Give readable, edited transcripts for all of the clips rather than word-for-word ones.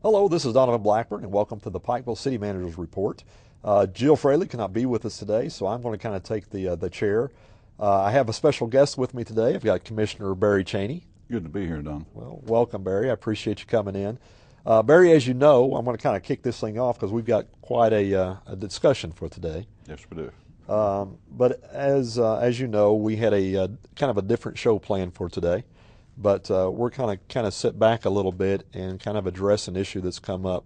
Hello, this is Donovan Blackburn, and welcome to the Pikeville City Manager's Report. Jill Fraley cannot be with us today, so I'm going to kind of take the chair. I have a special guest with me today. I've got Commissioner Barry Cheney. Good to be here, Don. Well, welcome, Barry. I appreciate you coming in. Barry, as you know, I'm going to kind of kick this thing off because we've got quite a discussion for today. Yes, we do. But as you know, we had a kind of a different show planned for today. But we're kind of sit back a little bit and kind of address an issue that's come up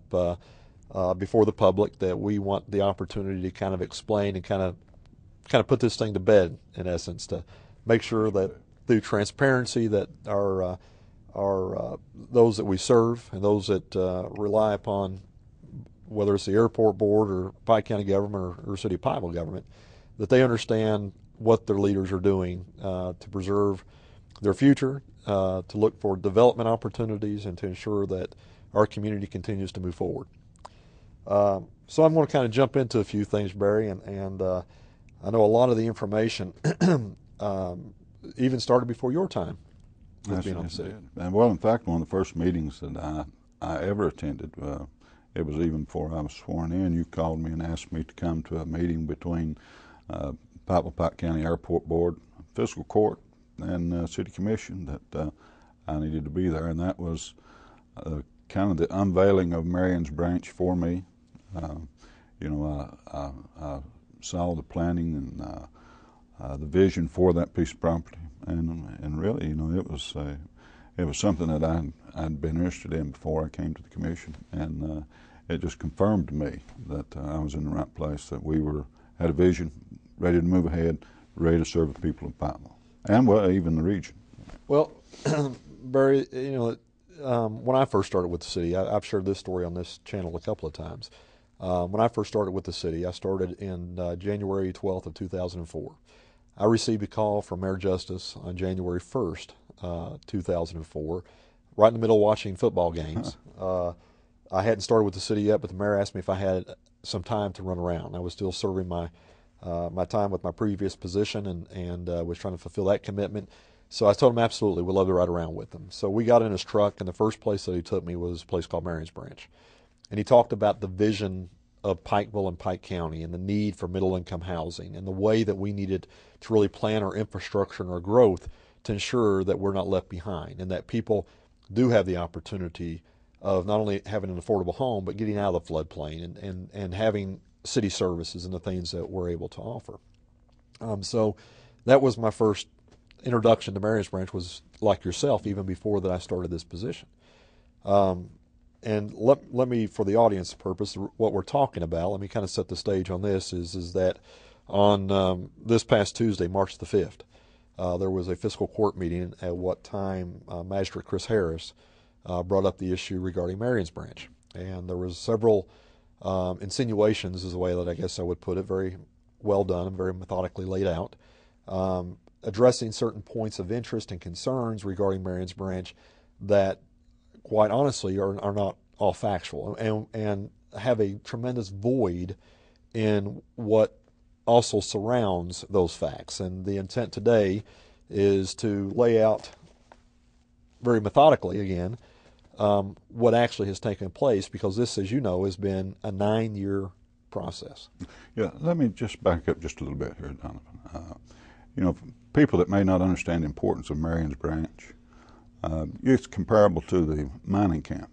before the public that we want the opportunity to kind of explain and kind of put this thing to bed, in essence, to make sure that through transparency that our those that we serve and those that rely upon, whether it's the airport board or Pike County government or City of Pikeville government, that they understand what their leaders are doing to preserve their future, to look for development opportunities, and to ensure that our community continues to move forward. So I'm going to kind of jump into a few things, Barry, and I know a lot of the information even started before your time with being on the city. And well, in fact, one of the first meetings that I ever attended, it was even before I was sworn in. You called me and asked me to come to a meeting between Pikeville Pike County Airport Board, Fiscal Court, and City Commission that I needed to be there, and that was kind of the unveiling of Marion's Branch for me. I saw the planning and the vision for that piece of property, and really, it was something that I'd been interested in before I came to the commission, and it just confirmed to me that I was in the right place, that we had a vision, ready to move ahead, ready to serve the people of Pikeville. And well, even the region. Well, Barry, when I first started with the city, I've shared this story on this channel a couple of times. When I first started with the city, I started in January 12th of 2004. I received a call from Mayor Justice on January 1st, 2004, right in the middle of watching football games. I hadn't started with the city yet, but the mayor asked me if I had some time to run around. I was still serving my time with my previous position and was trying to fulfill that commitment. So I told him absolutely, we'd love to ride around with him. So we got in his truck, and the first place that he took me was a place called Marion's Branch. And he talked about the vision of Pikeville and Pike County and the need for middle-income housing and the way that we needed to really plan our infrastructure and our growth to ensure that we're not left behind and that people do have the opportunity of not only having an affordable home, but getting out of the floodplain and having city services and the things that we're able to offer. So that was my first introduction to Marion's Branch, was like yourself, even before that I started this position. And let me, for the audience purpose, what we're talking about, let me kind of set the stage on this, is that on this past Tuesday, March the 5th, there was a fiscal court meeting at what time Magistrate Chris Harris brought up the issue regarding Marion's Branch. And there was several insinuations, is the way that I guess I would put it, very well done and very methodically laid out, addressing certain points of interest and concerns regarding Marion's Branch that, quite honestly, are not all factual and have a tremendous void in what also surrounds those facts. And the intent today is to lay out very methodically, again, what actually has taken place, because this, as you know, has been a 9-year process. Yeah, let me just back up just a little bit here, Donovan. People that may not understand the importance of Marion's Branch, it's comparable to the mining camp.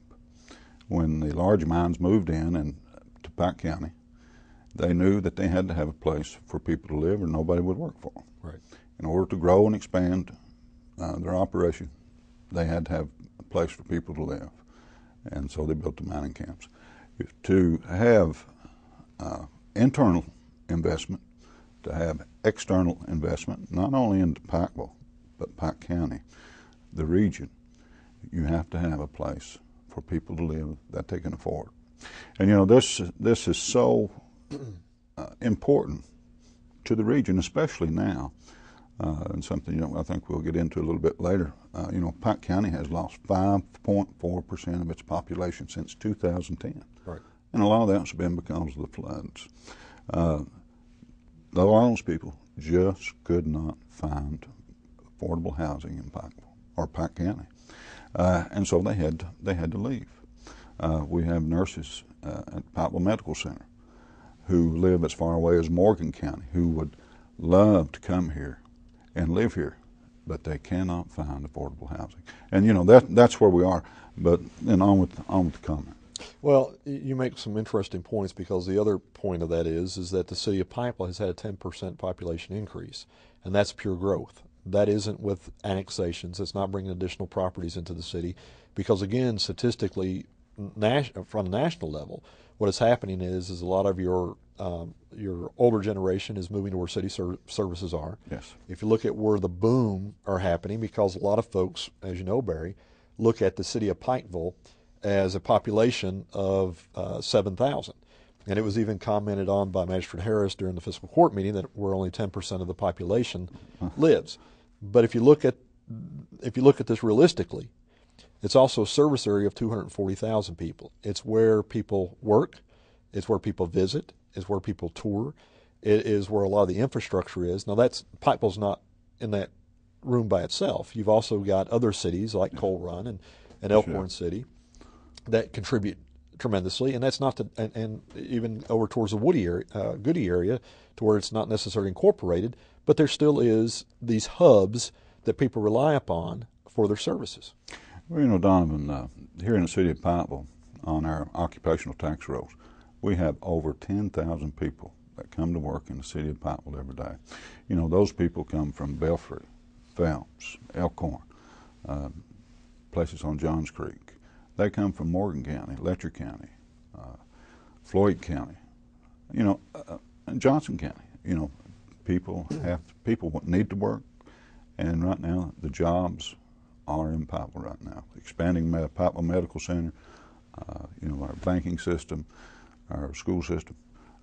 When the large mines moved in to Pike County, they knew that they had to have a place for people to live or nobody would work for them. Right. In order to grow and expand their operation, they had to have a place for people to live. And so they built the mining camps. To have internal investment, to have external investment, not only into Pikeville, but Pike County, the region, you have to have a place for people to live that they can afford. And this is so important to the region, especially now, and something I think we'll get into a little bit later. Pike County has lost 5.4% of its population since 2010. Right. And a lot of that's been because of the floods. A lot of those people just could not find affordable housing in Pikeville or Pike County, and so they had to leave. We have nurses at Pikeville Medical Center who live as far away as Morgan County who would love to come here and live here, but they cannot find affordable housing. And you know that's where we are. But then on with the comment. Well, you make some interesting points, because the other point of that is that the city of Pikeville has had a 10% population increase, and that's pure growth. That isn't with annexations. It's not bringing additional properties into the city, because again, statistically, from a national level, what is happening is a lot of your older generation is moving to where city services are. Yes. If you look at where the boom are happening, because a lot of folks, as you know, Barry, look at the city of Pikeville as a population of 7,000. And it was even commented on by Magistrate Harris during the fiscal court meeting that where only 10% of the population lives. But if you look at this realistically, it's also a service area of 240,000 people. It's where people work, it's where people visit, it's where people tour, it is where a lot of the infrastructure is. Now Pikeville's not in that room by itself. You've also got other cities like Coal Run and Elkhorn City that contribute tremendously, and that's not and even over towards the Woody area, Goody area, to where it's not necessarily incorporated, but there still is these hubs that people rely upon for their services. Well, you know, Donovan, here in the city of Pikeville, on our occupational tax rolls, we have over 10,000 people that come to work in the city of Pikeville every day. You know, those people come from Belfry, Phelps, Elkhorn, places on Johns Creek. They come from Morgan County, Letcher County, Floyd County, you know, and Johnson County. You know, people need to work, and right now the jobs are in Pikeville right now. Expanding Pikeville Medical Center, you know, our banking system, our school system,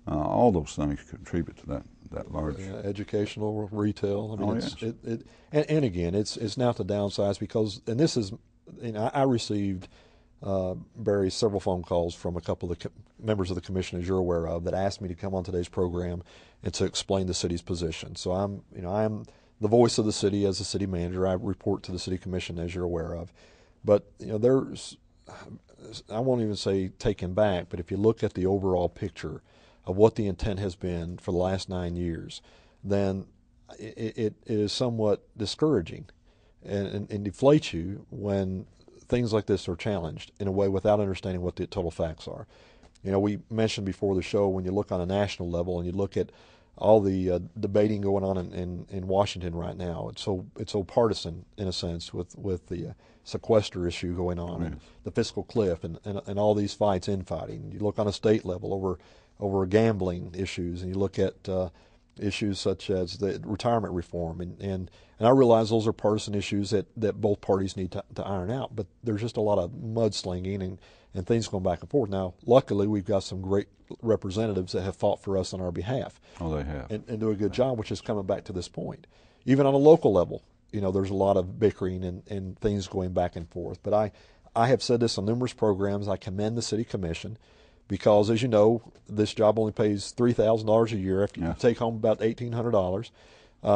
all those things contribute to that large educational, retail. I mean, yes. And again, it's now to downsize, because, and this is, you know, I received Barry, several phone calls from a couple of the members of the commission, as you're aware of, that asked me to come on today's program and to explain the city's position. So I'm the voice of the city as the city manager. I report to the city commission, as you're aware of. But you know, there's, I won't even say taken back, but if you look at the overall picture of what the intent has been for the last 9 years, then it is somewhat discouraging and deflates you when things like this are challenged in a way without understanding what the total facts are. You know, we mentioned before the show, when you look on a national level and you look at all the debating going on in Washington right now, it's so partisan in a sense with the sequester issue going on, and the fiscal cliff, and all these fights, infighting. You look on a state level over gambling issues, and you look at issues such as the retirement reform, and I realize those are partisan issues that both parties need to iron out, but there's just a lot of mudslinging and things going back and forth. Now, luckily, we've got some great representatives that have fought for us on our behalf. Oh, they have. And do a good job, which is coming back to this point. Even on a local level, you know, there's a lot of bickering and things going back and forth. But I have said this on numerous programs. I commend the city commission, because, as you know, this job only pays $3,000 a year after you take home about $1,800.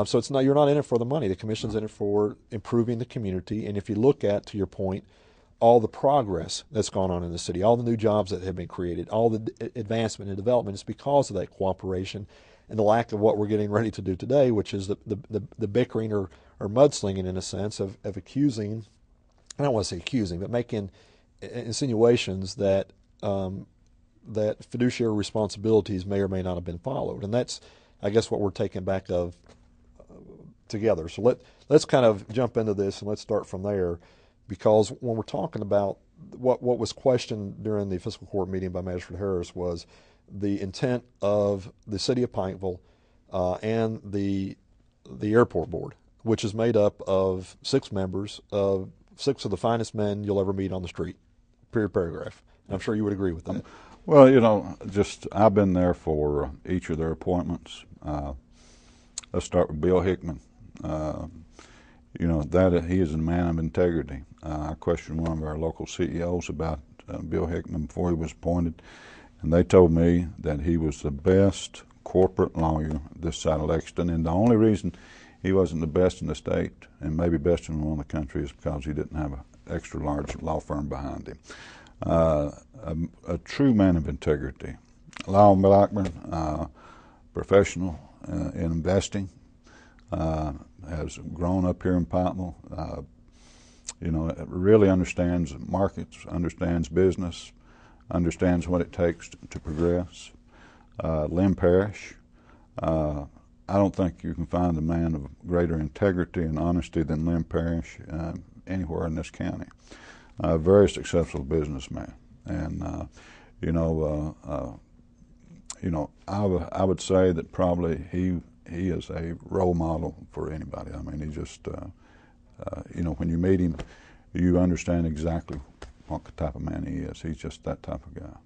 So it's not, you're not in it for the money. The commission's in it for improving the community. And if you look at, to your point, all the progress that's gone on in the city, all the new jobs that have been created, all the advancement and development, it's because of that cooperation and the lack of what we're getting ready to do today, which is the bickering or mudslinging, in a sense, of accusing, I don't want to say accusing, but making insinuations that that fiduciary responsibilities may or may not have been followed. And that's, I guess, what we're taking back of together. So let's kind of jump into this, and let's start from there, because when we're talking about what was questioned during the fiscal court meeting by Magistrate Harris was the intent of the city of Pikeville and the airport board, which is made up of 6 members, of 6 of the finest men you'll ever meet on the street, period, paragraph. And I'm sure you would agree with that. Well, you know, I've been there for each of their appointments. Let's start with Bill Hickman. You know, he is a man of integrity. I questioned one of our local CEOs about Bill Hickman before he was appointed, and they told me that he was the best corporate lawyer this side of Lexington, and the only reason he wasn't the best in the state, and maybe best in the country, is because he didn't have an extra large law firm behind him. a true man of integrity. Lyle Blackburn, professional in investing, has grown up here in Pikeville. Really understands markets, understands business, understands what it takes to progress. Lynn Parrish, I don't think you can find a man of greater integrity and honesty than Lynn Parrish anywhere in this county. A very successful businessman, and I would say that probably he is a role model for anybody. I mean, he just when you meet him, you understand exactly what type of man he is. He's just that type of guy.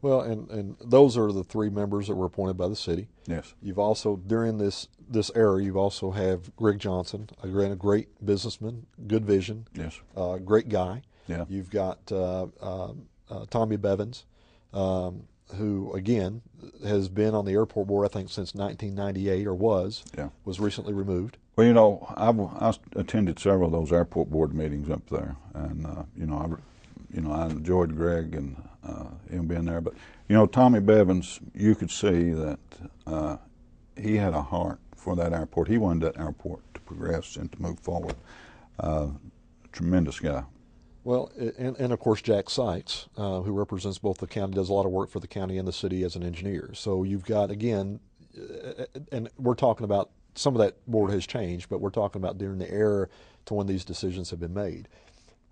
Well, and those are the three members that were appointed by the city. Yes. You've also, during this era, you've also have Greg Johnson, a great businessman, good vision. Yes. Great guy. Yeah. You've got Tommy Bevins, who again has been on the airport board, I think, since 1998, or was recently removed. Well, I attended several of those airport board meetings up there, and I enjoyed Greg and him being there. But Tommy Bevins, you could see that he had a heart for that airport. He wanted that airport to progress and to move forward. Tremendous guy. Well, and of course Jack Seitz, who represents both the county, does a lot of work for the county and the city as an engineer. So you've got, again, and we're talking about some of that board has changed, but we're talking about during the era to when these decisions have been made.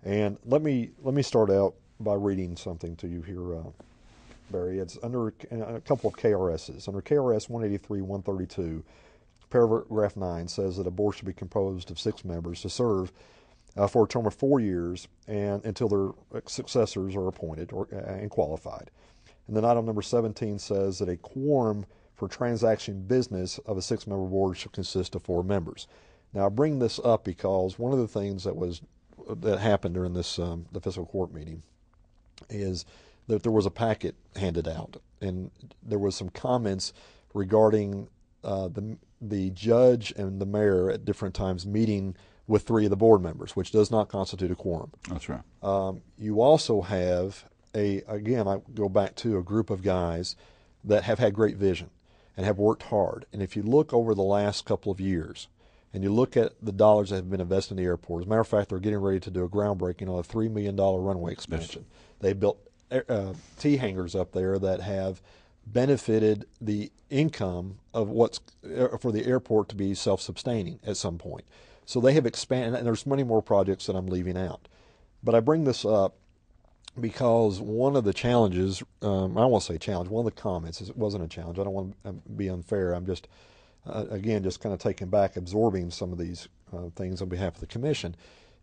And let me start out by reading something to you here, Barry. It's under a couple of KRSs. Under KRS 183-132, paragraph 9 says that a board should be composed of 6 members to serve for a term of 4 years and until their successors are appointed and qualified. And then item number 17 says that a quorum for transaction business of a 6-member board should consist of 4 members. Now, I bring this up because one of the things that happened during this the fiscal court meeting is that there was a packet handed out, and there was some comments regarding the judge and the mayor at different times meeting with 3 of the board members, which does not constitute a quorum. That's right. You also have again, I go back to a group of guys that have had great vision and have worked hard. And if you look over the last couple of years, and you look at the dollars that have been invested in the airport, as a matter of fact, they're getting ready to do a groundbreaking on a $3 million runway expansion. Yes. They built T-hangars up there that have benefited the income of what's for the airport to be self-sustaining at some point. So they have expanded, and there's many more projects that I'm leaving out. But I bring this up because one of the challenges, I won't say challenge, one of the comments, it wasn't a challenge, I don't want to be unfair, I'm just, again, just kind of taking back, absorbing some of these things on behalf of the commission,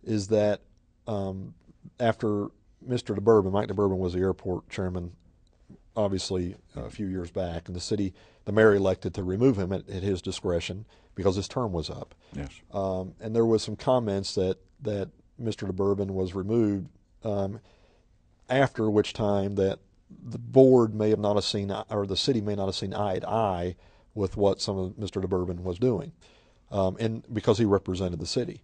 is that after Mr. DeBourbon, Mike DeBourbon was the airport chairman, obviously a few years back, and the mayor elected to remove him at his discretion because his term was up. Yes. And there was some comments that Mr. DeBourbon was removed, after which time that the board may have not have seen, or the city may not have seen eye to eye with what some of Mr. DeBourbon was doing, and because he represented the city.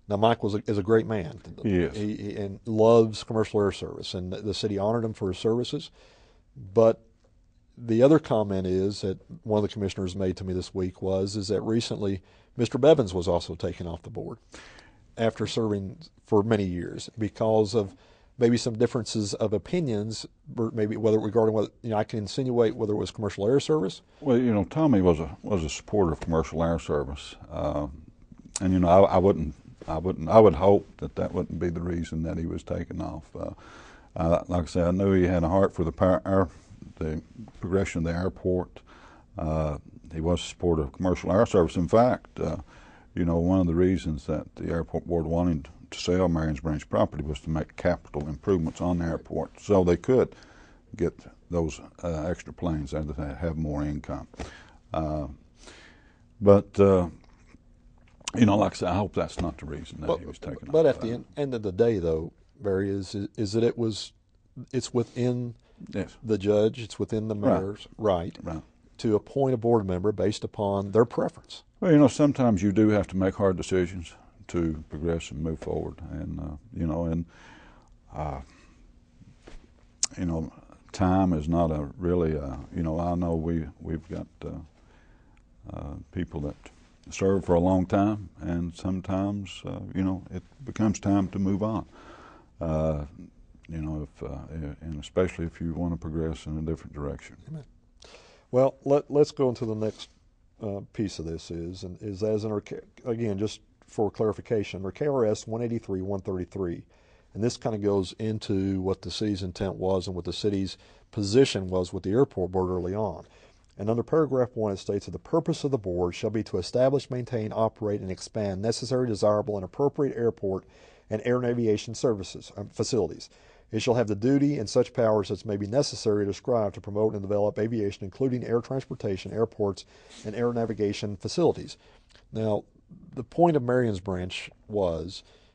Now, Mike is a great man. Yes. He and loves commercial air service, and the city honored him for his services. But the other comment is that one of the commissioners made to me this week is that recently Mr. Bevins was also taken off the board after serving for many years because of maybe some differences of opinions, maybe regarding whether I can insinuate whether it was commercial air service. Well, Tommy was a supporter of commercial air service, and I would hope that wouldn't be the reason that he was taken off. Like I said, I knew he had a heart for the progression of the airport. He was a supporter of commercial air service. In fact, one of the reasons that the airport board wanted to sell Marions Branch property was to make capital improvements on the airport so they could get those extra planes there that have more income. But like I said, I hope that's not the reason that he was taken off. But at the end of the day, though, Barry, is that it's within the judge, it's within the mayor's right to appoint a board member based upon their preference. Well, sometimes you do have to make hard decisions to progress and move forward, and you know, time is not a really, you know, I know we've got people that serve for a long time, and sometimes, you know, it becomes time to move on. You know, and especially if you want to progress in a different direction. Amen. Well, let's go into the next piece of this is as in our, again, just for clarification, our KRS 183-133, and this kind of goes into what the city's intent was and what the city's position was with the airport board early on. And under paragraph 1, it states that the purpose of the board shall be to establish, maintain, operate, and expand necessary, desirable, and appropriate airport and air navigation services facilities. It shall have the duty and such powers as may be necessary to strive to promote and develop aviation, including air transportation, airports, and air navigation facilities. Now, the point of Marion's Branch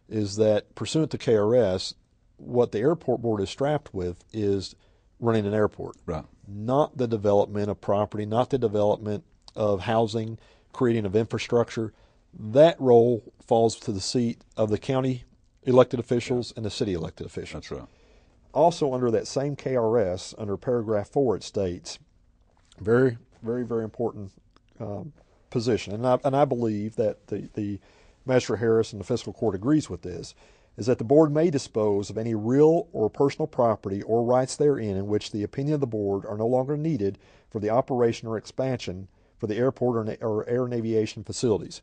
is that pursuant to KRS, what the airport board is strapped with is running an airport, Right. Not the development of property, not the development of housing, creating of infrastructure. That role falls to the seat of the county elected officials and the city elected officials. That's right. Also, under that same KRS, under paragraph 4, it states, very, very, very important position, and I believe that the Magistrate Harris and the Fiscal Court agrees with this, is that the board may dispose of any real or personal property or rights therein in which the opinion of the board are no longer needed for the operation or expansion for the airport or air navigation facilities.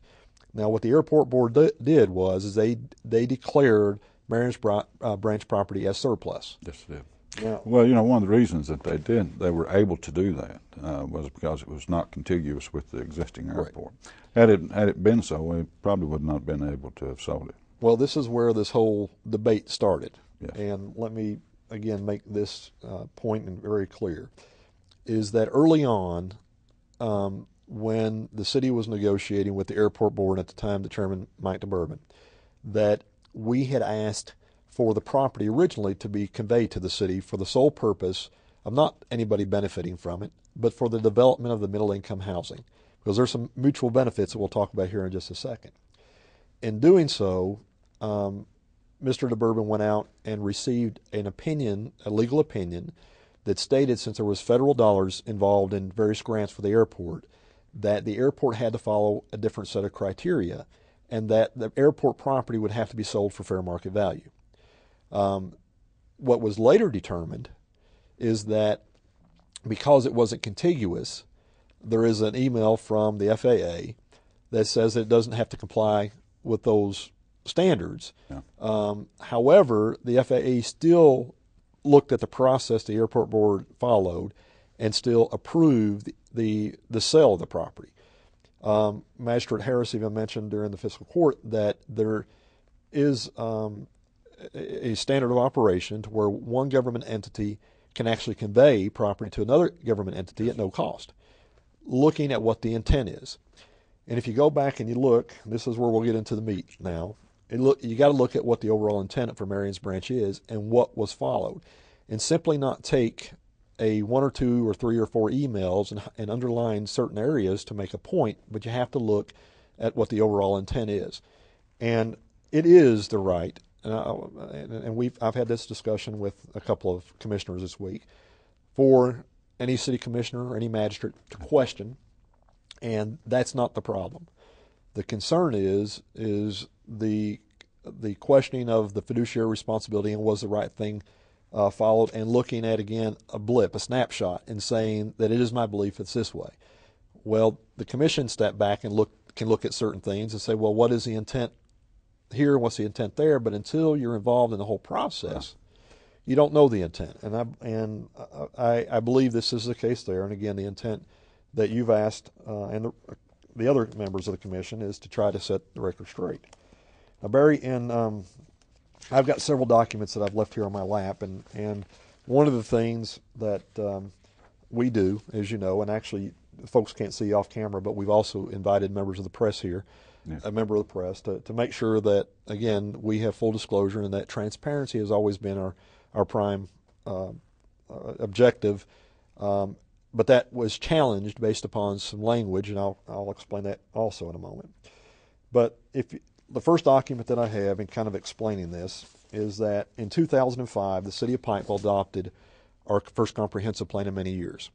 Now, what the airport board did was they declared Marion's Branch property as surplus. Yes, it did. Now, Well, you know, one of the reasons that they were able to do that was because it was not contiguous with the existing airport. Had it been so, we probably would not have been able to have sold it. well, this is where this whole debate started. Yes. And let me, again, make this point very clear, is that early on, when the city was negotiating with the airport board at the time, the chairman, Mike DeBourbon, that we had asked for the property originally to be conveyed to the city for the sole purpose of not anybody benefiting from it, but for the development of the middle-income housing, because there's some mutual benefits that we'll talk about here in just a second. In doing so, Mr. DeBourbon went out and received an opinion, a legal opinion, that stated, since there was federal dollars involved in various grants for the airport, that the airport had to follow a different set of criteria, and that the airport property would have to be sold for fair market value. What was later determined is that because it wasn't contiguous, there is an email from the FAA that says that it doesn't have to comply with those standards. Yeah. However, the FAA still looked at the process the airport board followed and still approved the sale of the property. Magistrate Harris even mentioned during the fiscal court that there is a standard of operation to where one government entity can actually convey property to another government entity at no cost, looking at what the intent is. And if you go back and you look, this is where we'll get into the meat now, you got to look at what the overall intent for Marion's Branch is and what was followed, and simply not take a 1 or 2 or 3 or 4 emails and underline certain areas to make a point, but you have to look at what the overall intent is. And it is the right, and I've had this discussion with a couple of commissioners this week, for any city commissioner or any magistrate to question, and that's not the problem. The concern is the questioning of the fiduciary responsibility and was the right thing followed, and looking at, again, a blip, a snapshot, and saying that it is my belief it's this way. Well, the commission step back and can look at certain things and say, well, what is the intent here, what's the intent there? But until you're involved in the whole process, you don't know the intent. And I believe this is the case there. And again, the intent that you've asked and the other members of the commission is to try to set the record straight. Now, Barry, I've got several documents that I've left here on my lap, and one of the things that we do, as you know, and actually folks can't see off camera, but we've also invited members of the press here, Yes. a member of the press, to make sure that, again, we have full disclosure and that transparency has always been our prime objective. But that was challenged based upon some language, and I'll explain that also in a moment. But the first document that I have in kind of explaining this is that in 2005, the city of Pikeville adopted our first comprehensive plan in many years.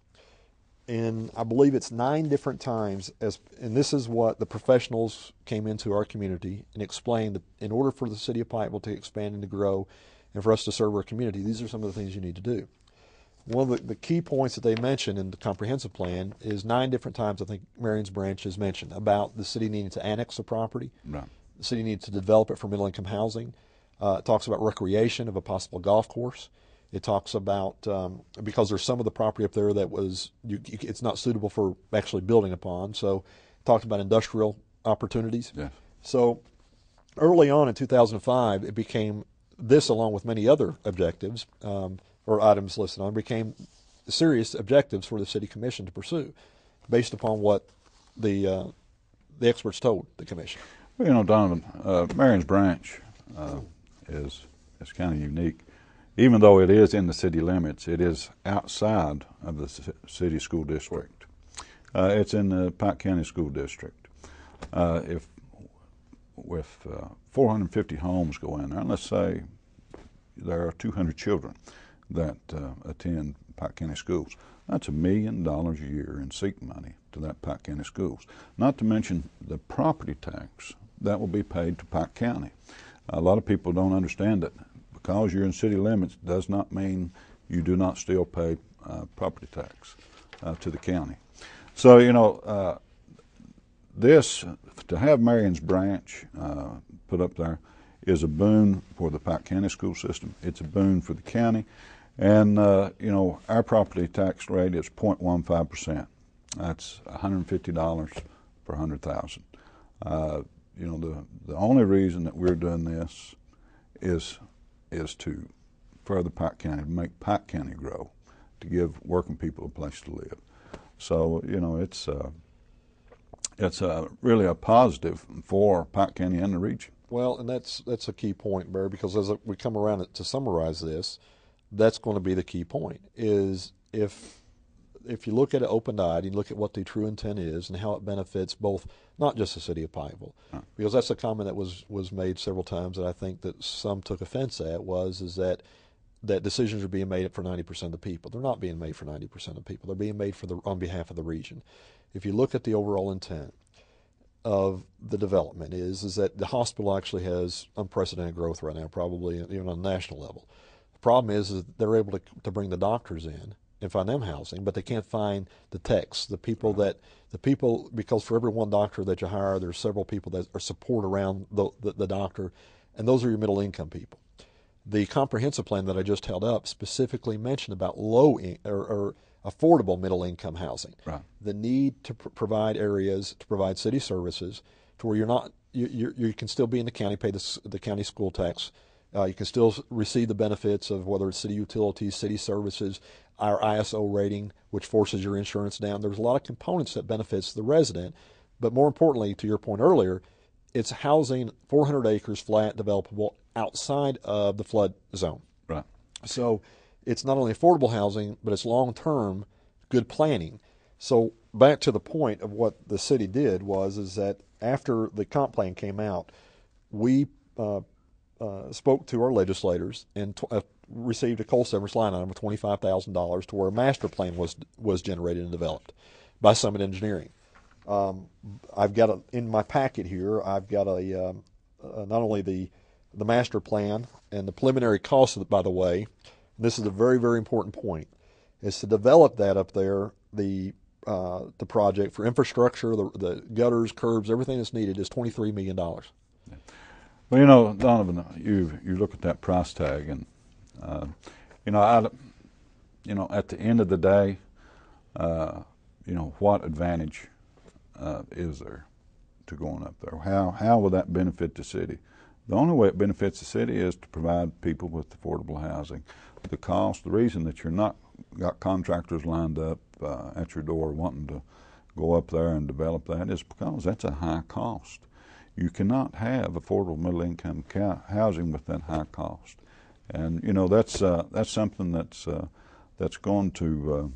And I believe it's 9 different times, and this is what the professionals came into our community and explained that in order for the city of Pikeville to expand and to grow and for us to serve our community, these are some of the things you need to do. One of the key points that they mentioned in the comprehensive plan is 9 different times, I think Marion's Branch has mentioned, about the city needing to annex the property. Right. The city needs to develop it for middle income housing. It talks about recreation of a possible golf course. It talks about, because there's some of the property up there that it's not suitable for actually building upon. So it talks about industrial opportunities. Yes. So early on in 2005, it became this, along with many other objectives or items listed on, became serious objectives for the city commission to pursue based upon what the experts told the commission. Well, you know, Donovan, Marion's Branch is kind of unique. Even though it is in the city limits, it is outside of the city school district. It's in the Pike County School District. If 450 homes go in there, and let's say there are 200 children that attend Pike County schools, that's $1 million a year in SEEK money to that Pike County schools. Not to mention the property tax that will be paid to Pike County. A lot of people don't understand that. Because you're in city limits does not mean you do not still pay property tax to the county. So, you know, to have Marion's Branch put up there is a boon for the Pike County school system. It's a boon for the county. And, you know, our property tax rate is 0.15%. That's $150 per 100,000. You know, the only reason that we're doing this is to further Pike County, to make Pike County grow, to give working people a place to live. So, you know, it's really a positive for Pike County and the region. Well, and that's a key point, Barry, because as we come around to summarize this, that's going to be the key point, is if you look at it open-eyed, you look at what the true intent is and how it benefits both, not just the city of Pikeville, because that's a comment that was made several times that I think that some took offense at, is that decisions are being made for 90% of the people. They're not being made for 90% of the people. They're being made on behalf of the region. If you look at the overall intent of the development is that the hospital actually has unprecedented growth right now, probably even on a national level. The problem is that they're able to bring the doctors in and find them housing, but they can't find the techs, the people, because for every one doctor that you hire, there's several people that are support around the doctor, and those are your middle income people. The comprehensive plan that I just held up specifically mentioned about low or affordable middle income housing. Right. The need to provide areas to provide city services to where you can still be in the county, pay the county school tax. You can still receive the benefits of whether it's city utilities, city services, our ISO rating, which forces your insurance down. There's a lot of components that benefits the resident, but more importantly, to your point earlier, it's housing 400 acres flat, developable outside of the flood zone. Right. So it's not only affordable housing, but it's long-term good planning. So back to the point of what the city did is that after the comp plan came out, we spoke to our legislators and received a coal severance line item of $25,000 to where a master plan was generated and developed by Summit Engineering. I've got in my packet here, I've got not only the master plan and the preliminary cost of it, by the way. This is a very, very important point, is to develop that up there, the project for infrastructure, the gutters, curbs, everything that's needed is $23 million. Well, you know, Donovan, you look at that price tag, and at the end of the day, what advantage is there to going up there? How will that benefit the city? The only way it benefits the city is to provide people with affordable housing. The reason that you're not got contractors lined up at your door wanting to go up there and develop that is because that's a high cost. You cannot have affordable middle-income housing with that high cost, and that's something that's going to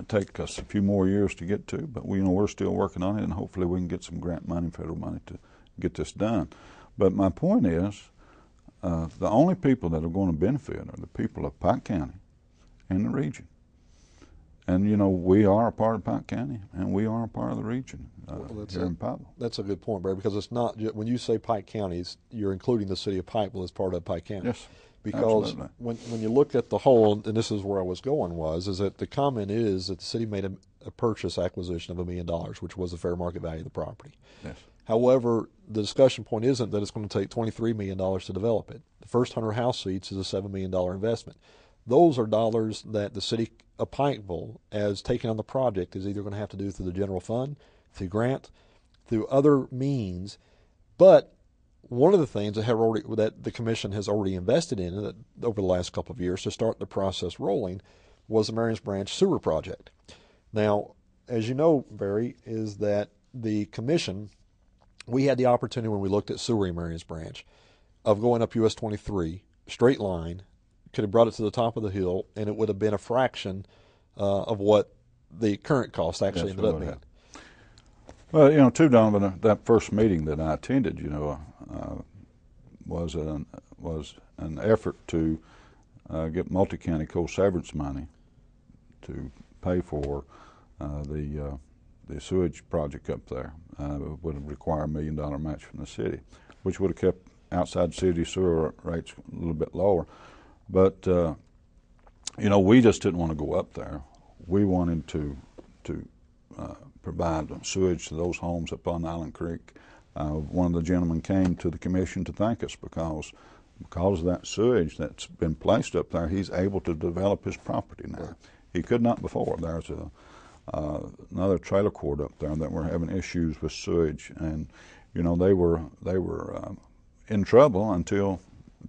take us a few more years to get to. But we're still working on it, and hopefully we can get some grant money, federal money, to get this done. But my point is, the only people that are going to benefit are the people of Pike County and the region. And, you know, we are a part of Pike County, and we are a part of the region here in Pikeville. That's a good point, Barry, because it's not when you say Pike County, you're including the city of Pikeville as part of Pike County. Yes, because absolutely. when you look at the whole, and this is where I was going, is that the comment is that the city made a purchase acquisition of $1 million, which was the fair market value of the property. Yes. However, the discussion point isn't that it's going to take $23 million to develop it. The first 100 house seats is a $7 million investment. Those are dollars that the city of Pikeville, as taking on the project, is either going to have to do through the general fund, through grant, through other means. But one of the things that the commission has already invested in over the last couple of years to start the process rolling was the Marions Branch sewer project. Now, as you know, Barry, is that the commission, we had the opportunity when we looked at sewer in Marions Branch of going up US 23, straight line, could have brought it to the top of the hill, and it would have been a fraction of what the current cost actually ended up being. Well, you know, too, Donovan, that first meeting that I attended, you know, was an effort to get multi-county co-severance money to pay for the sewage project up there. It would have required $1 million match from the city, which would have kept outside city sewer rates a little bit lower. But you know, we just didn't want to go up there. We wanted to provide sewage to those homes up on Island Creek. One of the gentlemen came to the commission to thank us because of that sewage that's been placed up there. He's able to develop his property now. Right. He could not before. There's another trailer court up there that were having issues with sewage, and you know they were in trouble until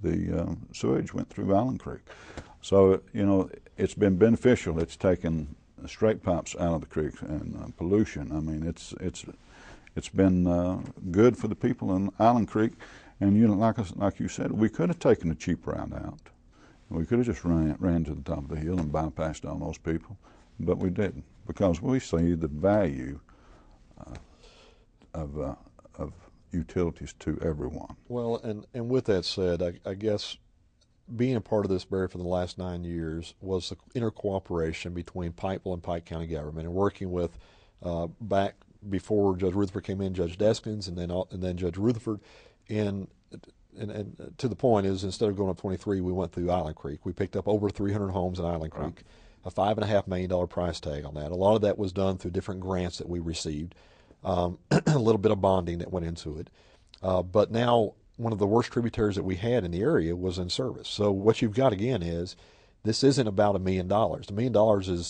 the sewage went through Island Creek. So, you know, it's been beneficial. It's taken straight pipes out of the creek and pollution. I mean, it's been good for the people in Island Creek. And, you know, like you said, we could have taken the cheap route out. We could have just ran to the top of the hill and bypassed all those people, but we didn't, because we see the value of utilities to everyone. Well, and with that said, I guess being a part of this, Barry, for the last 9 years was the intercooperation between Pikeville and Pike County government, and working with back before Judge Rutherford came in, Judge Deskins, and then Judge Rutherford, and to the point is, instead of going up 23, we went through Island Creek. We picked up over 300 homes in Island Creek, a $5.5 million price tag on that. A lot of that was done through different grants that we received. A little bit of bonding that went into it. But now one of the worst tributaries that we had in the area was in service. So what you've got again is, this isn't about $1 million. $1 million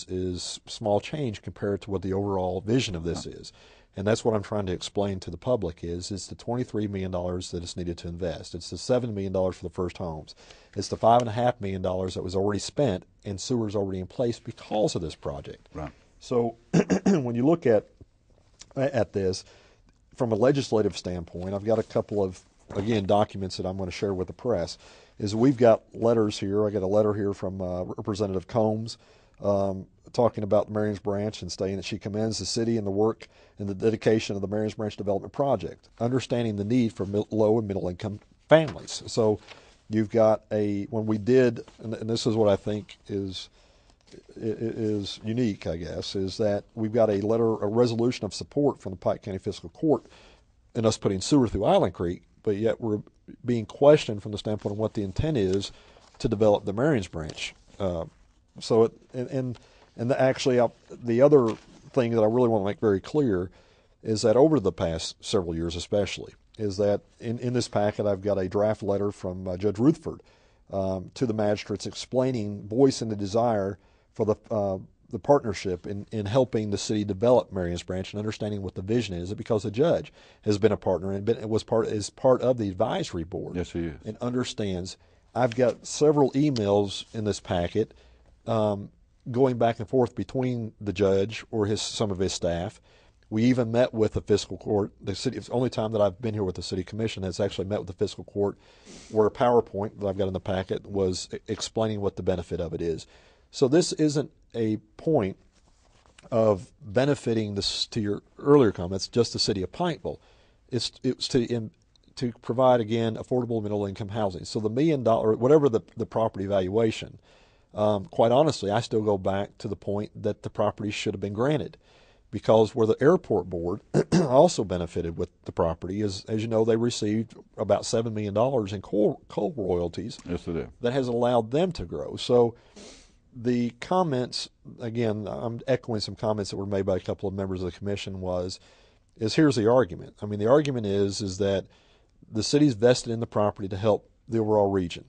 is small change compared to what the overall vision of this is. And that's what I'm trying to explain to the public is it's the $23 million that is needed to invest. It's the $7 million for the first homes. It's the $5.5 million that was already spent and sewers already in place because of this project. Right. So when you look at this from a legislative standpoint, I've got a couple of, again, documents that I'm going to share with the press. Is we've got letters here. I got a letter here from Representative Combs talking about the Marions Branch and stating that she commends the city and the work and the dedication of the Marions Branch Development Project, understanding the need for low and middle income families. So you've got when we did, and this is what I think is unique, I guess, is that we've got a resolution of support from the Pike County Fiscal Court in us putting sewer through Island Creek, but yet we're being questioned from the standpoint of what the intent is to develop the Marions Branch. Actually, the other thing that I really want to make very clear is that over the past several years especially, is that in this packet I've got a draft letter from Judge Rutherford to the magistrates voicing the desire for the partnership in helping the city develop Marions Branch and understanding what the vision is, because the judge has been a partner and is part of the advisory board. Yes, he is. And understands. I've got several emails in this packet going back and forth between the judge or some of his staff. We even met with the fiscal court. It's the only time that I've been here with the city commission has actually met with the fiscal court, where a PowerPoint that I've got in the packet was explaining what the benefit of it is. So this isn't a point of benefiting this, to your earlier comments, just the city of Pikeville. It's to provide, again, affordable middle income housing. So the $1 million, whatever the property valuation, Quite honestly, I still go back to the point that the property should have been granted, because where the airport board also benefited with the property is, as you know, they received about $7 million in coal royalties. Yes, they did. That has allowed them to grow. So the comments, again, I'm echoing some comments that were made by a couple of members of the commission, here's the argument. I mean, the argument is that the city's vested in the property to help the overall region.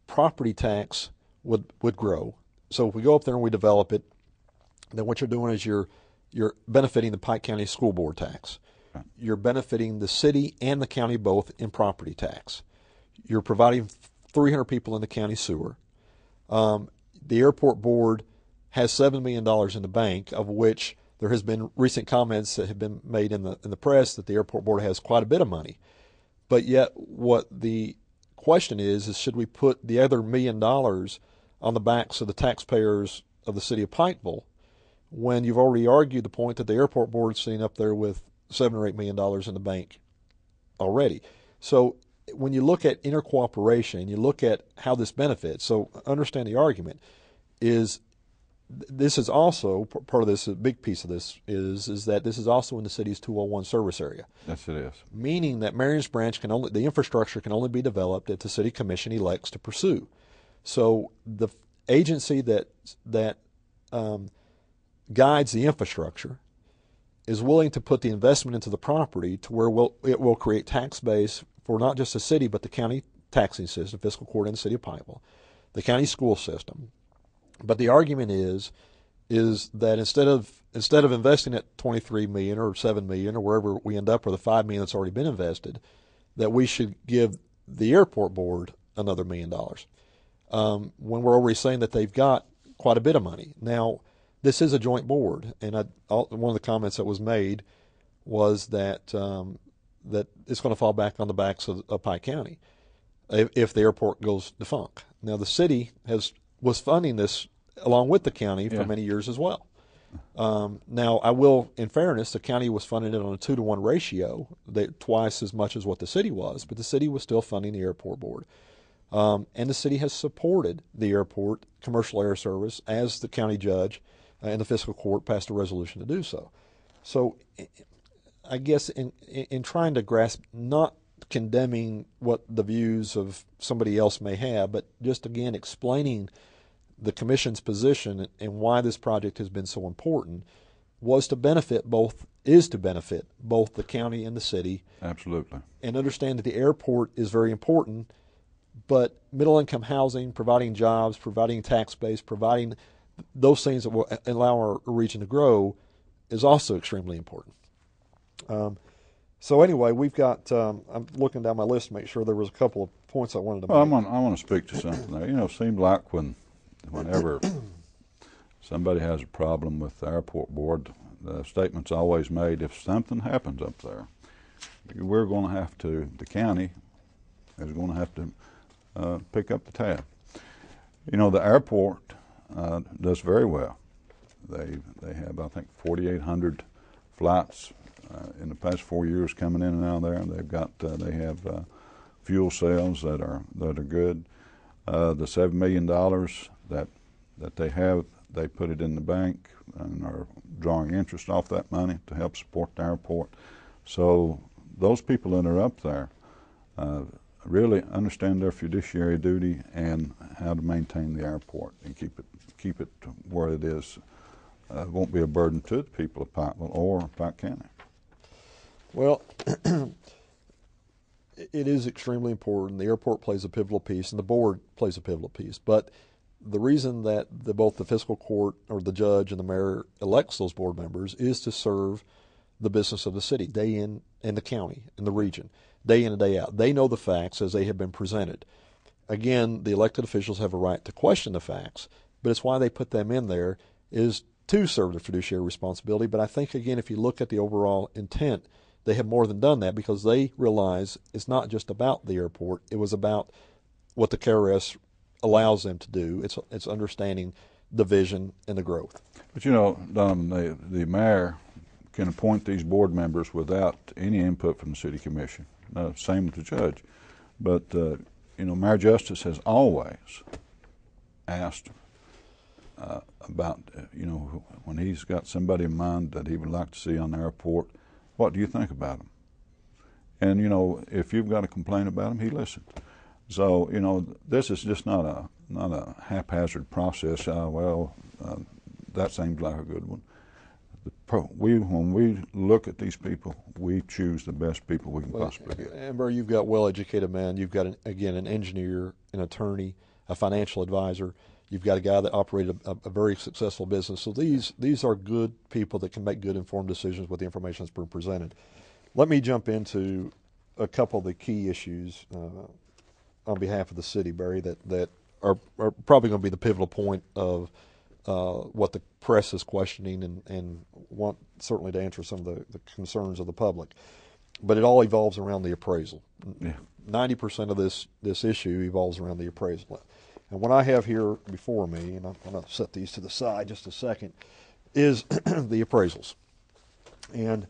Property tax would grow. So if we go up there and we develop it, then what you're doing is you're benefiting the Pike County School Board tax. You're benefiting the city and the county both in property tax. You're providing 300 people in the county sewer. The airport board has $7 million in the bank, of which there has been recent comments that have been made in the press that the airport board has quite a bit of money. But yet what the question is should we put the other $1 million on the backs of the taxpayers of the city of Pikeville, when you've already argued the point that the airport board is sitting up there with $7 or $8 million in the bank already. So when you look at intercooperation, you look at how this benefits. So understand the argument is this is also part of this. A big piece of this is that this is also in the city's 201 service area. Yes, it is. Meaning that Marion's Branch the infrastructure can only be developed if the city commission elects to pursue. So the agency that guides the infrastructure is willing to put the investment into the property to where it will create tax base for not just the city but the county taxing system, fiscal court in the city of Pikeville, the county school system. But the argument is that instead of investing at $23 million or $7 million or wherever we end up, or the $5 million that's already been invested, that we should give the airport board another $1 million. When we're already saying that they've got quite a bit of money. Now, this is a joint board, and one of the comments that was made was that that it's going to fall back on the backs of Pike County if the airport goes defunct. Now, the city was funding this along with the county for many years as well. Now, I will, in fairness, the county was funding it on a 2-to-1 ratio, twice as much as what the city was, but the city was still funding the airport board. And the city has supported the airport commercial air service as the county judge and the fiscal court passed a resolution to do so. So I guess in trying to grasp, not condemning what the views of somebody else may have, but just again explaining the commission's position and why this project has been so important, is to benefit both the county and the city. Absolutely. And understand that the airport is very important, but middle-income housing, providing jobs, providing tax base, providing those things that will allow our region to grow is also extremely important. So anyway, we've got, I'm looking down my list to make sure there was a couple of points I wanted to make. I want to speak to something there. It seemed like whenever somebody has a problem with the airport board, the statement's always made, if something happens up there, the county is going to have to pick up the tab. The airport does very well. They have, I think, 4,800 flights in the past 4 years coming in and out of there. They have fuel cells that are good. The $7 million that they have, they put it in the bank and are drawing interest off that money to help support the airport. So those people that are up there really understand their fiduciary duty and how to maintain the airport and keep it where it is. Won't be a burden to the people of Pikeville or Pike County. Well, it is extremely important. The airport plays a pivotal piece, and the board plays a pivotal piece. But the reason that both the fiscal court or the judge and the mayor elects those board members is to serve the business of the city day in and the county and the region, day in and day out. They know the facts as they have been presented. Again, the elected officials have a right to question the facts, but it's why they put them in there is to serve their fiduciary responsibility. But I think, again, if you look at the overall intent, they have more than done that because they realize it's not just about the airport. It was about what the KRS allows them to do. It's understanding the vision and the growth. But Donovan, the mayor can appoint these board members without any input from the city commission. Same with the judge. But Mayor Justice has always asked about, when he's got somebody in mind that he would like to see on the airport, what do you think about him? And, if you've got a complaint about him, he listens. So, this is just not a haphazard process. That seems like a good one. When we look at these people, we choose the best people we can possibly get. Amber, you've got well-educated men. You've got, an engineer, an attorney, a financial advisor. You've got a guy that operated a very successful business. So these are good people that can make good informed decisions with the information that's been presented. Let me jump into a couple of the key issues on behalf of the city, Barry, that are probably going to be the pivotal point of what the press is questioning and want certainly to answer some of the concerns of the public. But it all evolves around the appraisal. Yeah. 90% of this issue evolves around the appraisal. And what I have here before me, and I'm going to set these to the side just a second, is the appraisals. And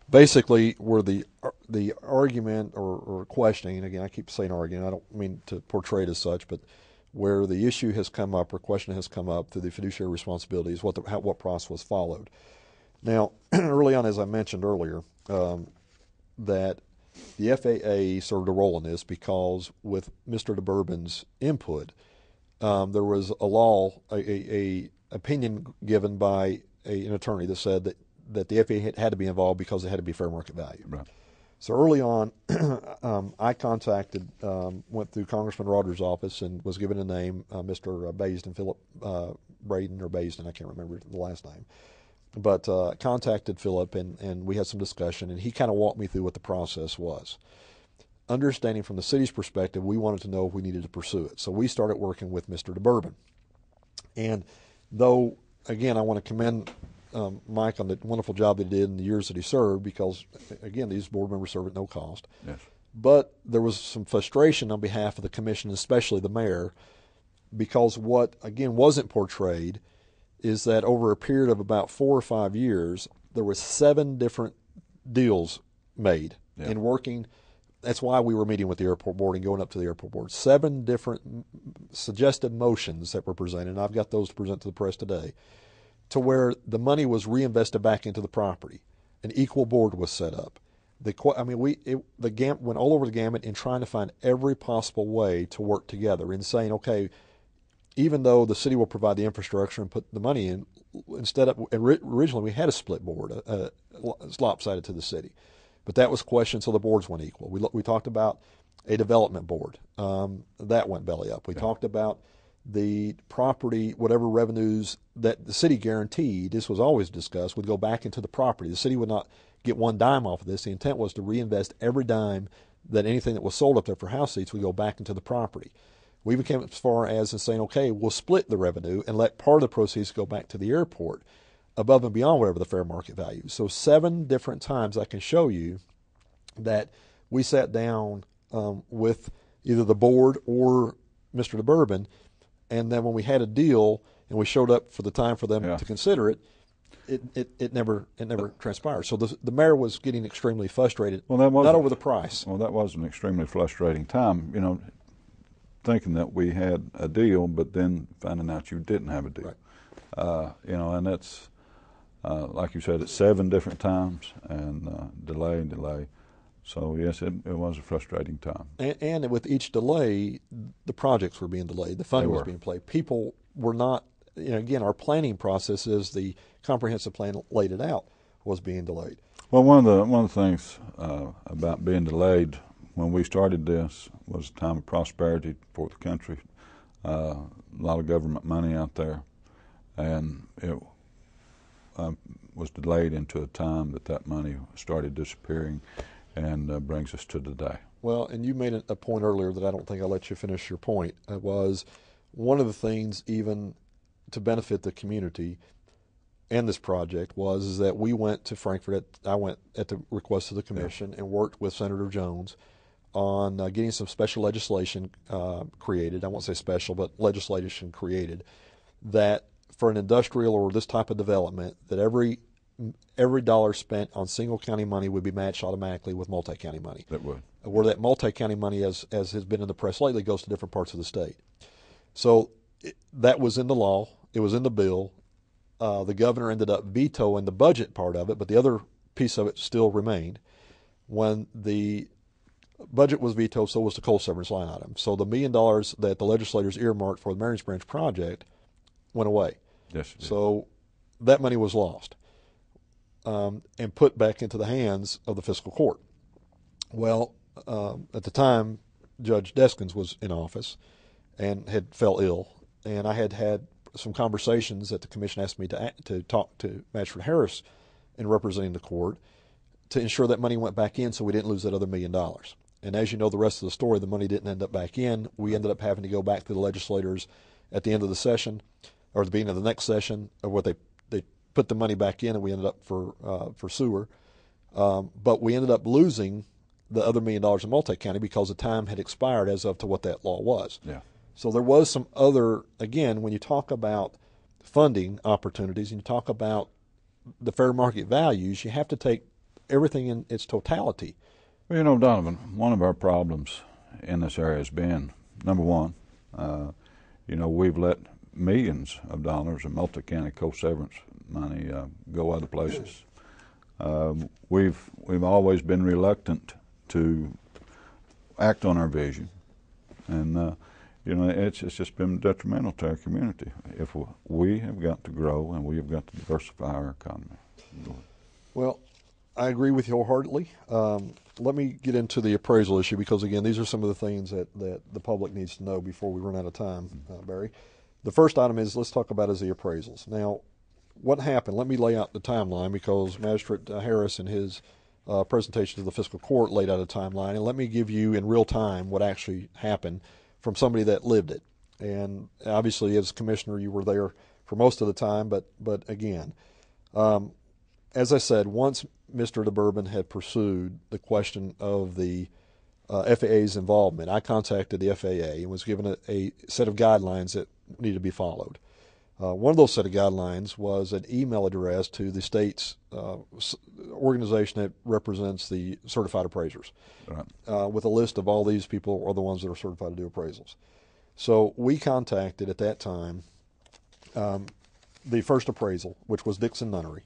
basically where the argument or questioning, again, I keep saying argument, I don't mean to portray it as such, but where the issue has come up or question has come up through the fiduciary responsibilities, what process was followed. Now, early on, as I mentioned earlier, that the FAA served a role in this because with Mr. DeBourbon's input, there was a opinion given by an attorney that said that the FAA had to be involved because it had to be fair market value. Right. So early on, I went through Congressman Rogers' office and was given a name, Mr. Baisden, Philip Braden or Baisden, I can't remember the last name, but contacted Philip and we had some discussion and he kind of walked me through what the process was. Understanding from the city's perspective, we wanted to know if we needed to pursue it. So we started working with Mr. DeBourbon. And though, again, I want to commend Mike on the wonderful job that he did in the years that he served because, again, these board members serve at no cost. Yes. But there was some frustration on behalf of the commission, especially the mayor, because what, again, wasn't portrayed is that over a period of about 4 or 5 years, there were 7 different deals made in working. That's why we were meeting with the airport board and going up to the airport board. 7 different suggested motions that were presented, and I've got those to present to the press today, to where the money was reinvested back into the property. An equal board was set up. The gamut went all over the gamut in trying to find every possible way to work together in saying, okay, even though the city will provide the infrastructure and put the money in, instead of originally we had a split board, it's lopsided to the city, but that was questioned, so the boards went equal. We talked about a development board that went belly up. We talked about the property, whatever revenues that the city guaranteed, this was always discussed, would go back into the property. The city would not get one dime off of this. The intent was to reinvest every dime that anything that was sold up there for house seats would go back into the property. We became as far as saying, okay, we'll split the revenue and let part of the proceeds go back to the airport above and beyond whatever the fair market value. So 7 different times I can show you that we sat down with either the board or Mr. DeBourbon, and then when we had a deal and we showed up for the time for them to consider it, it never transpired. So the mayor was getting extremely frustrated, not over the price. Well, that was an extremely frustrating time, thinking that we had a deal, but then finding out you didn't have a deal. Right. And that's, like you said, it's 7 different times and delay. So, yes, it was a frustrating time. And with each delay, the projects were being delayed. The funding was being delayed. People were not, again, our planning process as the comprehensive plan laid it out was being delayed. Well, one of the things about being delayed when we started this was a time of prosperity for the country. A lot of government money out there, and it was delayed into a time that money started disappearing. And brings us to today. Well, and you made a point earlier that I don't think I'll let you finish your point. It was one of the things, even to benefit the community and this project, is that we went to Frankfurt. I went at the request of the commission and worked with Senator Jones on getting some special legislation created. I won't say special, but legislation created that for an industrial or this type of development, that every dollar spent on single county money would be matched automatically with multi-county money. That would. Where that multi-county money, as has been in the press lately, goes to different parts of the state. So that was in the law. It was in the bill. The governor ended up vetoing the budget part of it, but the other piece of it still remained. When the budget was vetoed, so was the coal severance line item. So the $1 million that the legislators earmarked for the Marys Branch project went away. Yes, it did. So that money was lost and put back into the hands of the fiscal court. Well, at the time, Judge Deskins was in office and fell ill, and I had some conversations that the commission asked me to talk to Magistrate Harris in representing the court to ensure that money went back in so we didn't lose that other $1 million. And as you know, the rest of the story, the money didn't end up back in. We ended up having to go back to the legislators at the end of the session, or the beginning of the next session, of what they put the money back in, and we ended up for sewer. But we ended up losing the other $1 million in multi-county because the time had expired as of to what that law was. Yeah. So there was some other, again, when you talk about funding opportunities and you talk about the fair market values, you have to take everything in its totality. Well, you know, Donovan, one of our problems in this area has been, number one, we've let millions of dollars in multi-county co-severance money go other places. We've always been reluctant to act on our vision, and it's just been detrimental to our community. If we have got to grow and we have got to diversify our economy. Well, I agree with you wholeheartedly. Let me get into the appraisal issue because, again, these are some of the things that the public needs to know before we run out of time, Barry. The first item is, let's talk about is the appraisals. Now, what happened? Let me lay out the timeline because Magistrate Harris in his presentation to the fiscal court laid out a timeline, and let me give you in real time what actually happened from somebody that lived it. And obviously, as commissioner, you were there for most of the time, but again, as I said, once Mr. DeBourbon had pursued the question of the FAA's involvement, I contacted the FAA and was given a set of guidelines that needed to be followed. One of those set of guidelines was an email address to the state's organization that represents the certified appraisers, right, with a list of all these people are the ones that are certified to do appraisals. So we contacted at that time the first appraisal, which was Dixon Nunnery.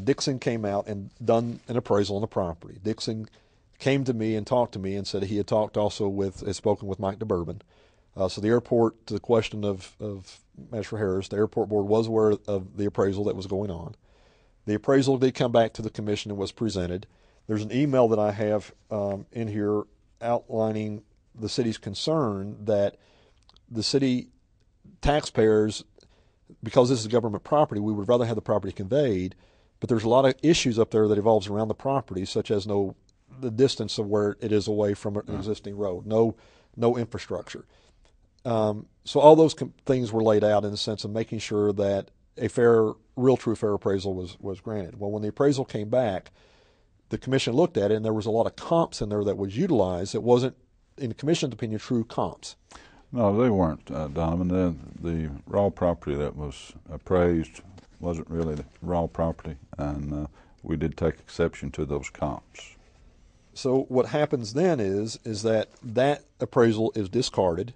Dixon came out and done an appraisal on the property. Dixon came to me and talked to me and said he had spoken with Mike DeBourbon. So the airport, to the question of Magistrate Harris, the airport board was aware of the appraisal that was going on. The appraisal did come back to the commission and was presented. There's an email that I have in here outlining the city's concern that the city taxpayers, because this is government property, we would rather have the property conveyed, but there's a lot of issues up there that evolves around the property, such as the distance of where it is away from an existing road, no infrastructure. So all those things were laid out in the sense of making sure that a true fair appraisal was granted. Well, when the appraisal came back, the commission looked at it, and there was a lot of comps in there that was utilized. It wasn't, in the commission's opinion, true comps. No, they weren't, Donovan. The raw property that was appraised wasn't really the raw property, and we did take exception to those comps. So what happens then is that appraisal is discarded.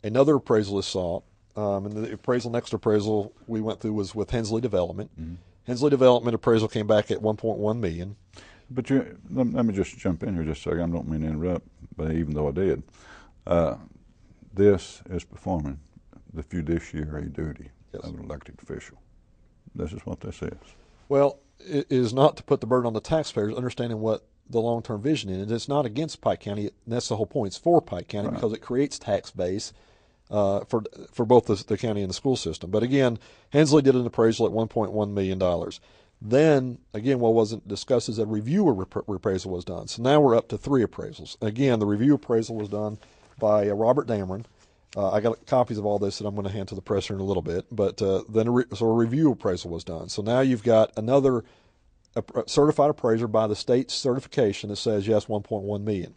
Another appraisal is sought, and the next appraisal we went through was with Hensley Development. Mm-hmm. Hensley Development appraisal came back at $1.1 million. But let me just jump in here just a second. I don't mean to interrupt, but even though I did, this is performing the fiduciary duty of an elected official. This is what this is. Well, it is not to put the burden on the taxpayers, understanding what the long-term vision is. It's not against Pike County. And that's the whole point. It's for Pike County, right, because it creates tax base for both the county and the school system. But again, Hensley did an appraisal at $1.1 million. Then, again, what wasn't discussed is a review appraisal was done. So now we're up to 3 appraisals. Again, the review appraisal was done by Robert Dameron. I got copies of all this that I'm going to hand to the press here in a little bit. But then a review appraisal was done. So now you've got another certified appraiser by the state's certification that says, yes, $1.1 million.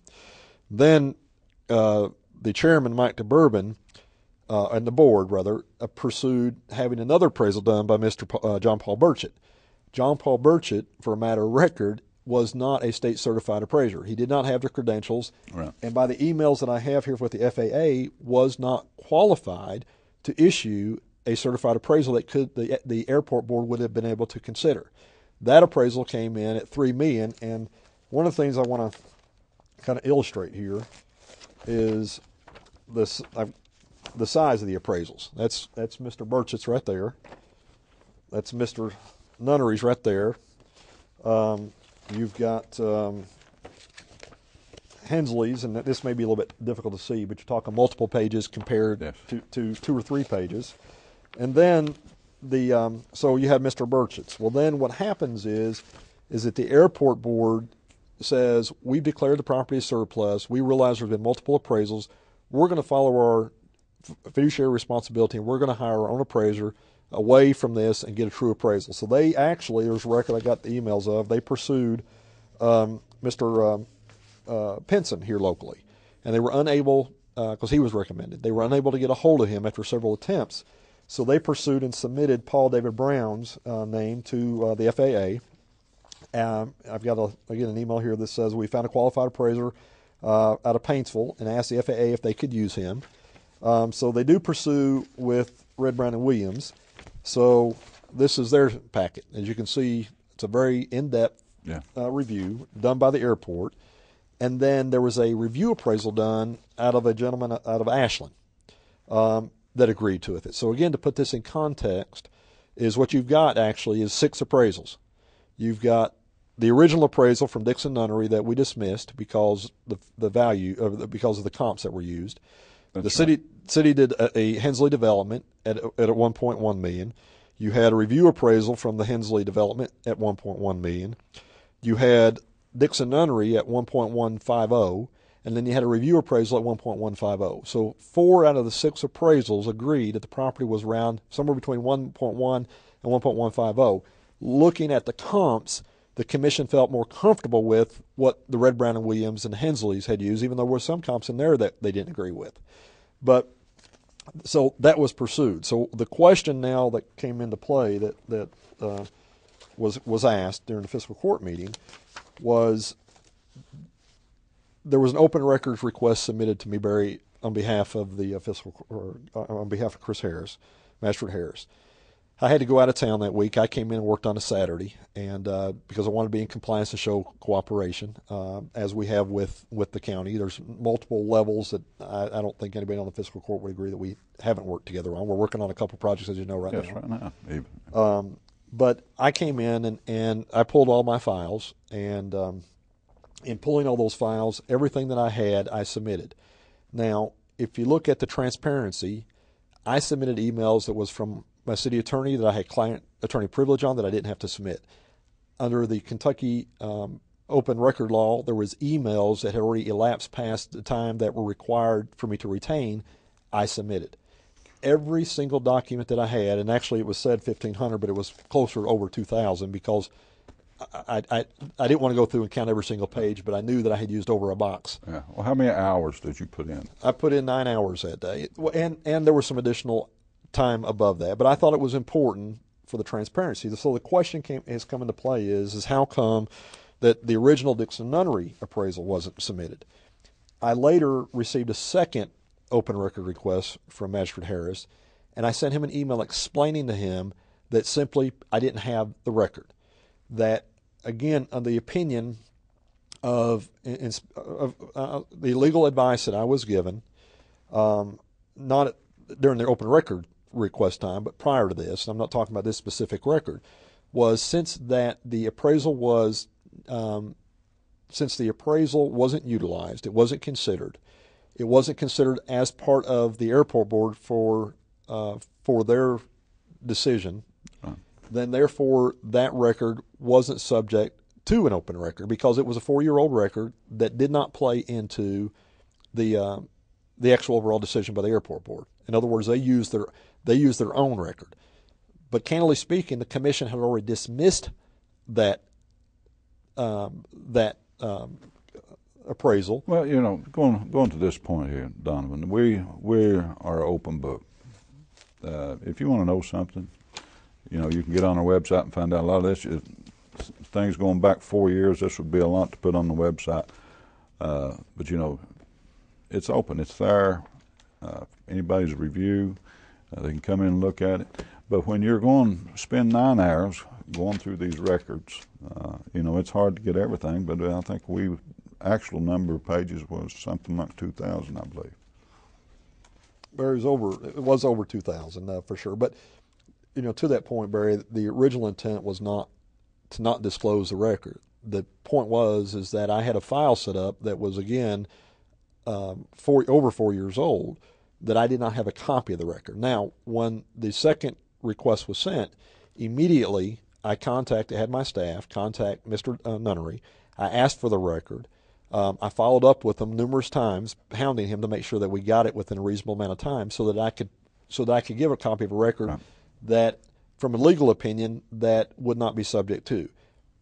Then the chairman, Mike DeBourbon, and the board, rather, pursued having another appraisal done by Mr. John Paul Burchett. John Paul Burchett, for a matter of record, was not a state certified appraiser. He did not have the credentials, right, and by the emails that I have here with the FAA, was not qualified to issue a certified appraisal that the airport board would have been able to consider. That appraisal came in at $3 million, and one of the things I want to kind of illustrate here is the size of the appraisals. That's Mr. Burchett's right there. That's Mr. Nunnery's right there. You've got Hensley's, and this may be a little bit difficult to see, but you're talking multiple pages compared to 2 or 3 pages. And then so you have Mr. Burchett's. Well, then what happens is that the airport board says, we've declared the property as surplus. We realize there's been multiple appraisals. We're going to follow our fiduciary responsibility, and we're going to hire our own appraiser away from this and get a true appraisal. So they actually, there's a record I got the emails of, they pursued Mr. Pinson here locally, and they were unable, because he was recommended, they were unable to get a hold of him after several attempts. So they pursued and submitted Paul David Brown's name to the FAA. I've got, again, an email here that says, we found a qualified appraiser out of Paintsville and asked the FAA if they could use him. So they do pursue with Red, Brown, and Williams. So this is their packet. As you can see, it's a very in-depth review done by the airport. And then there was a review appraisal done out of a gentleman out of Ashland that agreed to it. So again, to put this in context, is what you've got actually is 6 appraisals. You've got the original appraisal from Dixon Nunnery that we dismissed because the value because of the comps that were used. The city did a Hensley development at $1.1 million. You had a review appraisal from the Hensley development at $1.1 million. You had Dixon Nunnery at $1.150, and then you had a review appraisal at $1.150. So 4 out of the 6 appraisals agreed that the property was around somewhere between $1.1 and $1.150. Looking at the comps, the commission felt more comfortable with what the Red, Brown, and Williams and Hensley's had used, even though there were some comps in there that they didn't agree with. But so that was pursued. So the question now that came into play that was asked during the fiscal court meeting was, there was an open records request submitted to me, Barry, on behalf of the on behalf of Chris Harris, Magistrate Harris. I had to go out of town that week. I came in and worked on a Saturday, and because I wanted to be in compliance and show cooperation, as we have with the county. There's multiple levels that I don't think anybody on the fiscal court would agree that we haven't worked together on. We're working on a couple projects, as you know, right now. Yes, right now. But I came in and I pulled all my files, and in pulling all those files, everything that I had, I submitted. Now, if you look at the transparency, I submitted emails that was from my city attorney that I had client attorney privilege on that I didn't have to submit. Under the Kentucky open record law, there was emails that had already elapsed past the time that were required for me to retain. I submitted every single document that I had, and actually it was said 1,500, but it was closer to over 2,000 because I didn't want to go through and count every single page, but I knew that I had used over a box. Yeah. Well, how many hours did you put in? I put in 9 hours that day, and there was some additional time above that, but I thought it was important for the transparency. So the question has come into play is how come that the original Dixon Nunnery appraisal wasn't submitted? I later received a second open record request from Magistrate Harris, and I sent him an email explaining to him that simply I didn't have the record. That, again, on the opinion of the legal advice that I was given, not during the open record request time, but prior to this, and I'm not talking about this specific record, was since the appraisal wasn't utilized, it wasn't considered as part of the airport board for their decision, then therefore that record wasn't subject to an open record because it was a 4-year-old record that did not play into the actual overall decision by the airport board. In other words, they used their own record. But candidly speaking, the commission had already dismissed that appraisal. Well, you know, going to this point here, Donovan, we are an open book. If you want to know something, you know, you can get on our website and find out a lot of this. Things going back 4 years, this would be a lot to put on the website. But, you know, it's open. It's there. Anybody's review. They can come in and look at it. But when you're going to spend 9 hours going through these records, it's hard to get everything, but I think actual number of pages was something like 2,000, I believe. It was over 2,000 for sure. But, to that point, Barry, the original intent was not to not disclose the record. The point is that I had a file set up that was, again, over 4 years old, that I did not have a copy of the record. Now, when the second request was sent, immediately I had my staff contact Mr. Nunnery. I asked for the record. I followed up with him numerous times, hounding him to make sure that we got it within a reasonable amount of time, so that I could give a copy of a record that, from a legal opinion, that would not be subject to.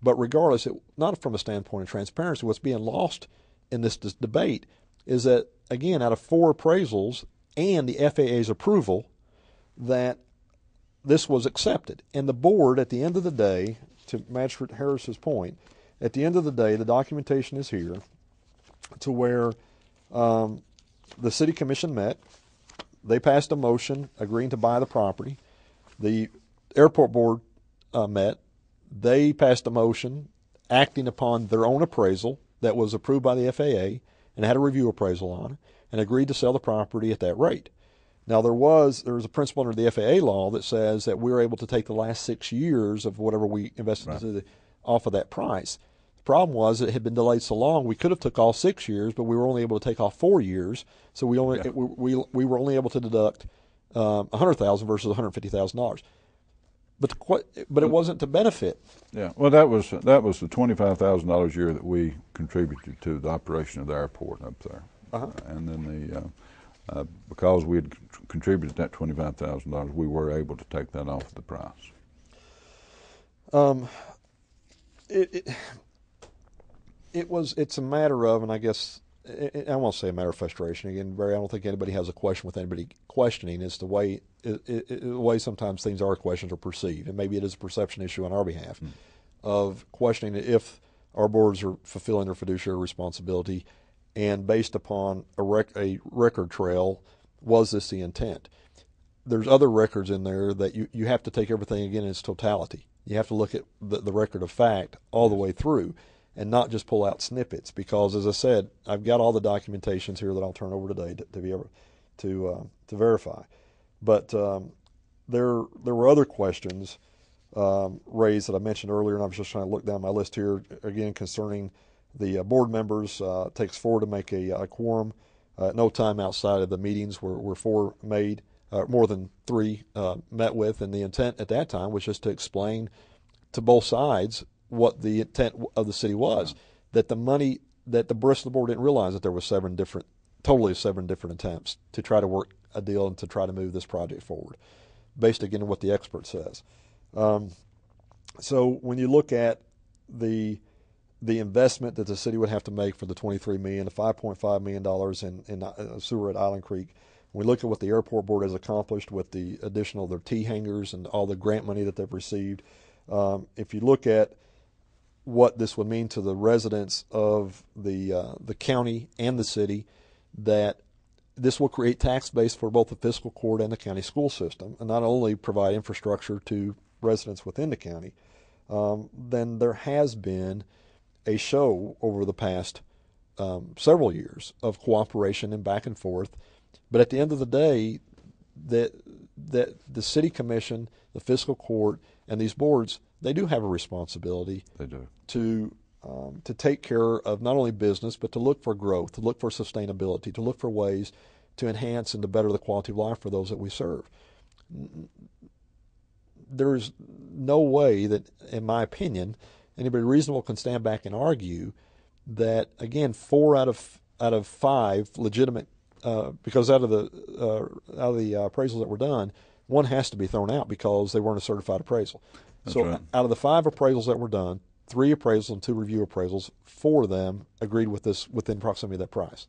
But regardless, not from a standpoint of transparency, what's being lost in this debate is that, again, out of 4 appraisals and the FAA's approval, that this was accepted. And the board, at the end of the day, to Magistrate Harris's point, at the end of the day, the documentation is here to where the city commission met. They passed a motion agreeing to buy the property. The airport board met. They passed a motion acting upon their own appraisal that was approved by the FAA and had a review appraisal on it, and agreed to sell the property at that rate. Now, there was a principle under the FAA law that says that we're able to take the last 6 years of whatever we invested off of that price. The problem was it had been delayed so long, we could have took all 6 years, but we were only able to take off 4 years, so we were only able to deduct $100,000 versus $150,000. But it wasn't to benefit. Yeah, well, that was the $25,000 a year that we contributed to the operation of the airport up there, and then because we had contributed that $25,000, we were able to take that off the price. It's a matter of, and I guess I won't say a matter of frustration. Again, Barry, I don't think anybody has a question with anybody questioning. It's the way sometimes things are questioned or perceived, and maybe it is a perception issue on our behalf of questioning if our boards are fulfilling their fiduciary responsibility, and based upon a record trail, was this the intent? There's other records in there that you have to take everything again in its totality. You have to look at the record of fact all the way through, and not just pull out snippets, because, as I said, I've got all the documentations here that I'll turn over today to be able to verify. But there were other questions raised that I mentioned earlier, and I was just trying to look down my list here again concerning the board members. It takes 4 to make a quorum. At no time outside of the meetings were 4 made. More than 3 met with, and the intent at that time was just to explain to both sides what the intent of the city was. That the money, that the Bristol board didn't realize that there were 7 different attempts to try to work a deal and to try to move this project forward, based again on what the expert says. So when you look at the investment that the city would have to make for the $23 million, the $5.5 million in sewer at Island Creek, when we look at what the airport board has accomplished with the additional of their T hangars and all the grant money that they've received, if you look at what this would mean to the residents of the county and the city, that this will create tax base for both the fiscal court and the county school system, and not only provide infrastructure to residents within the county, then there has been a show over the past several years of cooperation and back and forth. But at the end of the day, that the city commission, the fiscal court, and these boards, they do have a responsibility. They do. To take care of not only business, but to look for growth, to look for sustainability, to look for ways to enhance and to better the quality of life for those that we serve. There's no way that, in my opinion, anybody reasonable can stand back and argue that, again, 4 out of 5 legitimate, because out of the appraisals that were done, 1 has to be thrown out because they weren't a certified appraisal. That's so right. Out of the 5 appraisals that were done, 3 appraisals and 2 review appraisals, 4 of them agreed with this within proximity of that price.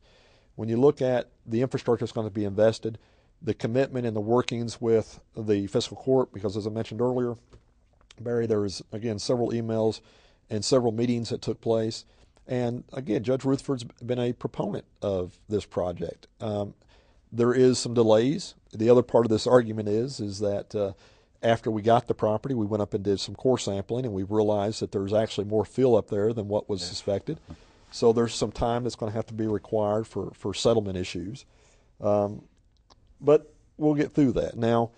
When you look at the infrastructure that's going to be invested, the commitment and the workings with the fiscal court, because as I mentioned earlier, Barry, there was, again, several emails and several meetings that took place. And again, Judge Rutherford's been a proponent of this project. There is some delays. The other part of this argument is that after we got the property, we went up and did some core sampling, and we realized that there's actually more fill up there than what was suspected. So there's some time that's going to have to be required for settlement issues. But we'll get through that. Now,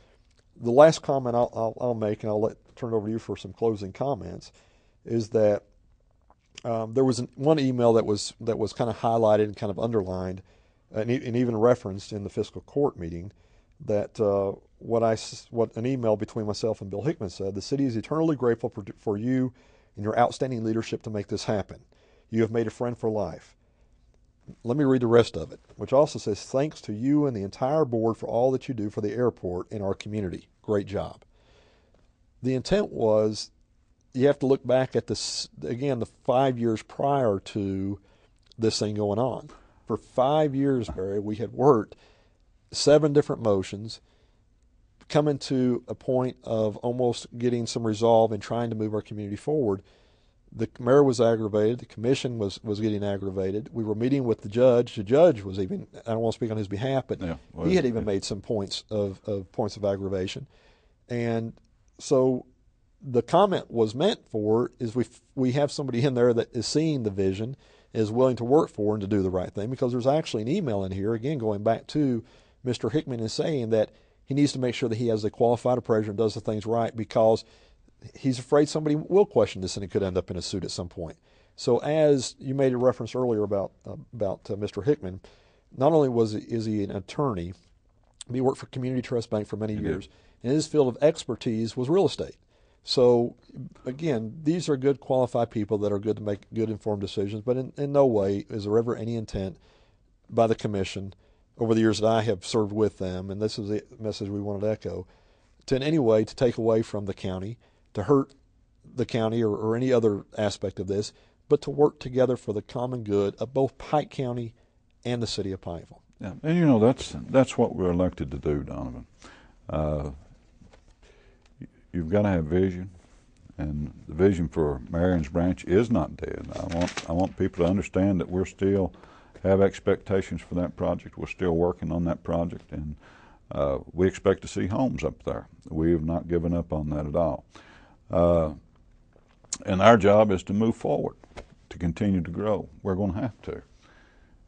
the last comment I'll make, and I'll turn it over to you for some closing comments, is that there was one email that was kind of highlighted and kind of underlined, and even referenced in the fiscal court meeting, that what an email between myself and Bill Hickman said: the city is eternally grateful for you and your outstanding leadership to make this happen. You have made a friend for life. Let me read the rest of it, which also says, thanks to you and the entire board for all that you do for the airport and our community. Great job. The intent was, you have to look back at this, again, the 5 years prior to this thing going on. For 5 years, Barry, we had worked 7 different motions, coming to a point of almost getting some resolve and trying to move our community forward. The mayor was aggravated. The commission was getting aggravated. We were meeting with the judge. The judge was even, I don't want to speak on his behalf, but he had even made some points of aggravation. And so the comment was meant for is we have somebody in there that is seeing the vision, is willing to work for and to do the right thing, because there's actually an email in here, again, going back to Mr. Hickman, is saying that he needs to make sure that he has a qualified appraiser and does the things right, because he's afraid somebody will question this and it could end up in a suit at some point. So, as you made a reference earlier about Mr. Hickman, not only is he an attorney, but he worked for Community Trust Bank for many years, and his field of expertise was real estate. So, again, these are good qualified people that are good to make good informed decisions, but in no way is there ever any intent by the commission over the years that I have served with them, and this is the message we wanted to echo, to in any way to take away from the county, to hurt the county or any other aspect of this, but to work together for the common good of both Pike County and the city of Pikeville. Yeah, and that's what we're elected to do, Donovan. You've got to have vision, and the vision for Marion's Branch is not dead. I want people to understand that we're still have expectations for that project. We're still working on that project, and we expect to see homes up there. We have not given up on that at all. And our job is to move forward, to continue to grow. We're going to have to.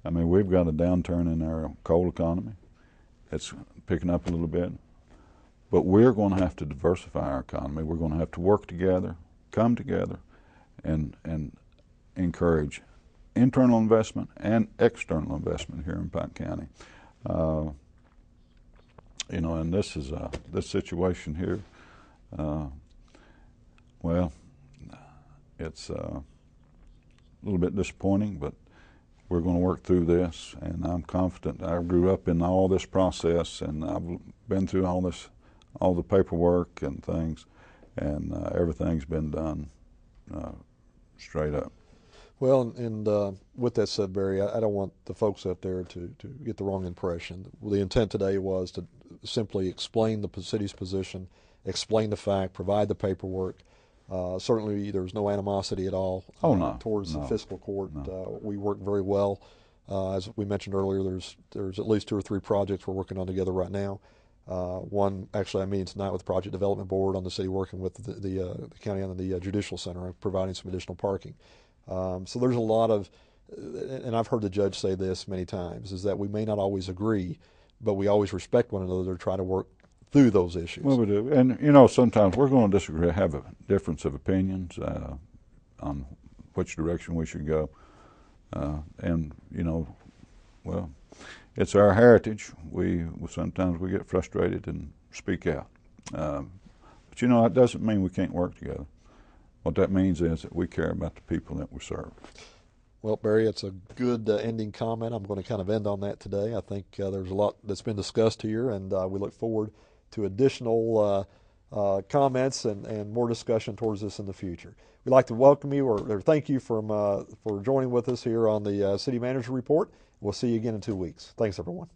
I mean, we've got a downturn in our coal economy. It's picking up a little bit. But we're going to have to diversify our economy. We're going to have to work together, come together, and encourage internal investment and external investment here in Pike County. And this is this situation here. Well, it's a little bit disappointing, but we're going to work through this, and I'm confident. I grew up in all this process, and I've been through all the paperwork and things, and everything's been done straight up. Well, and with that said, Barry, I don't want the folks out there to get the wrong impression. The intent today was to simply explain the city's position, explain the fact, provide the paperwork. Certainly, there's no animosity at all towards the fiscal court. No. We work very well. As we mentioned earlier, there's at least 2 or 3 projects we're working on together right now. One, actually, I'm meeting tonight with the Project Development Board on the city, working with the county on the Judicial Center and providing some additional parking. So there's a lot of, and I've heard the judge say this many times, is that we may not always agree, but we always respect one another to try to work through those issues. Well, we do. And, sometimes we're going to disagree, have a difference of opinions on which direction we should go. Well, it's our heritage. Sometimes we get frustrated and speak out. But, that doesn't mean we can't work together. What that means is that we care about the people that we serve. Well, Barry, it's a good ending comment. I'm going to kind of end on that today. I think there's a lot that's been discussed here, and we look forward to additional comments and more discussion towards this in the future. We'd like to welcome you or thank you for joining with us here on the City Manager Report. We'll see you again in 2 weeks. Thanks, everyone.